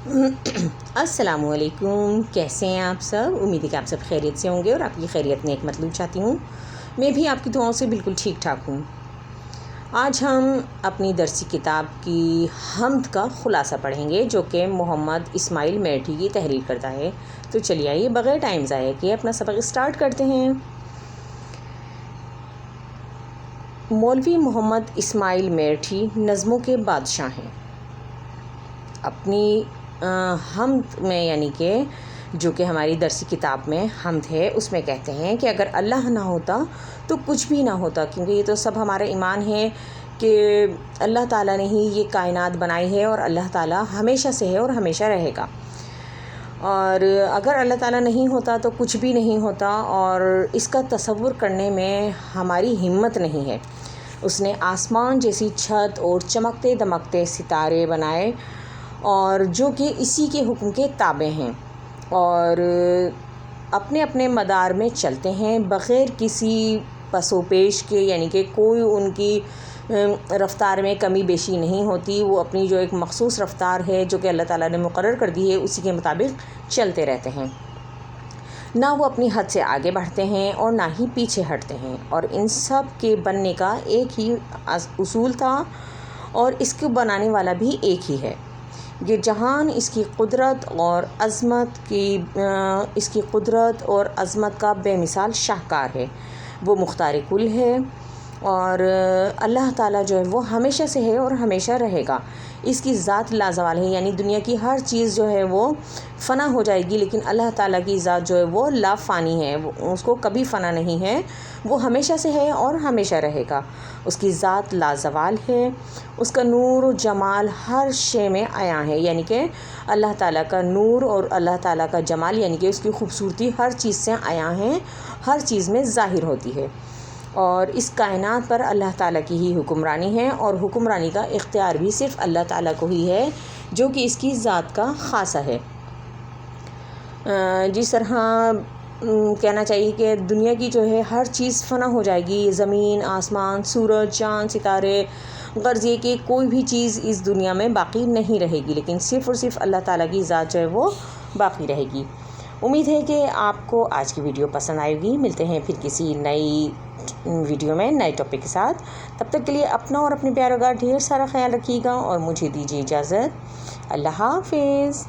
السلام علیکم، کیسے ہیں آپ سب؟ امید ہے کہ آپ سب خیریت سے ہوں گے اور آپ کی خیریت نیک مطلوب چاہتی ہوں۔ میں بھی آپ کی دعاؤں سے بالکل ٹھیک ٹھاک ہوں۔ آج ہم اپنی درسی کتاب کی حمد کا خلاصہ پڑھیں گے، جو کہ محمد اسماعیل میرٹھی کی تحریر کردہ ہے۔ تو چلیے آئیے بغیر ٹائم ضائع کیے اپنا سبق اسٹارٹ کرتے ہیں۔ مولوی محمد اسماعیل میرٹھی نظموں کے بادشاہ ہیں۔ اپنی حمد میں، یعنی کہ جو کہ ہماری درسی کتاب میں حمد ہے، اس میں کہتے ہیں کہ اگر اللہ نہ ہوتا تو کچھ بھی نہ ہوتا، کیونکہ یہ تو سب ہمارا ایمان ہے کہ اللہ تعالیٰ نے ہی یہ کائنات بنائی ہے اور اللہ تعالیٰ ہمیشہ سے ہے اور ہمیشہ رہے گا۔ اور اگر اللہ تعالیٰ نہیں ہوتا تو کچھ بھی نہیں ہوتا، اور اس کا تصور کرنے میں ہماری ہمت نہیں ہے۔ اس نے آسمان جیسی چھت اور چمکتے دمکتے ستارے بنائے، اور جو کہ اسی کے حکم کے تابع ہیں اور اپنے اپنے مدار میں چلتے ہیں بغیر کسی پس و پیش کے، یعنی کہ کوئی ان کی رفتار میں کمی بیشی نہیں ہوتی۔ وہ اپنی جو ایک مخصوص رفتار ہے جو کہ اللہ تعالیٰ نے مقرر کر دی ہے، اسی کے مطابق چلتے رہتے ہیں۔ نہ وہ اپنی حد سے آگے بڑھتے ہیں اور نہ ہی پیچھے ہٹتے ہیں، اور ان سب کے بننے کا ایک ہی اصول تھا، اور اس کو بنانے والا بھی ایک ہی ہے۔ یہ جہان اس کی قدرت اور عظمت کا بے مثال شاہکار ہے۔ وہ مختار کل ہے، اور اللہ تعالیٰ جو ہے وہ ہمیشہ سے ہے اور ہمیشہ رہے گا۔ اس کی ذات لازوال ہے، یعنی دنیا کی ہر چیز جو ہے وہ فنا ہو جائے گی، لیکن اللہ تعالیٰ کی ذات جو ہے وہ لا فانی ہے، اس کو کبھی فنا نہیں ہے، وہ ہمیشہ سے ہے اور ہمیشہ رہے گا۔ اس کی ذات لازوال ہے، اس کا نور و جمال ہر شے میں عیاں ہے، یعنی کہ اللہ تعالیٰ کا نور اور اللہ تعالیٰ کا جمال، یعنی کہ اس کی خوبصورتی ہر چیز سے عیاں ہے، ہر چیز میں ظاہر ہوتی ہے۔ اور اس کائنات پر اللہ تعالیٰ کی ہی حکمرانی ہے، اور حکمرانی کا اختیار بھی صرف اللہ تعالیٰ کو ہی ہے، جو کہ اس کی ذات کا خاصہ ہے۔ جس طرح کہنا چاہیے کہ دنیا کی جو ہے ہر چیز فنا ہو جائے گی، زمین، آسمان، سورج، چاند، ستارے، غرض یہ کہ کوئی بھی چیز اس دنیا میں باقی نہیں رہے گی، لیکن صرف اور صرف اللہ تعالیٰ کی ذات جو ہے وہ باقی رہے گی۔ امید ہے کہ آپ کو آج کی ویڈیو پسند آئے گی۔ ملتے ہیں پھر کسی نئی ویڈیو میں نئے ٹاپک کے ساتھ۔ تب تک کے لیے اپنا اور اپنے پیاروں کا ڈھیر سارا خیال رکھیے گا، اور مجھے دیجیے اجازت۔ اللہ حافظ۔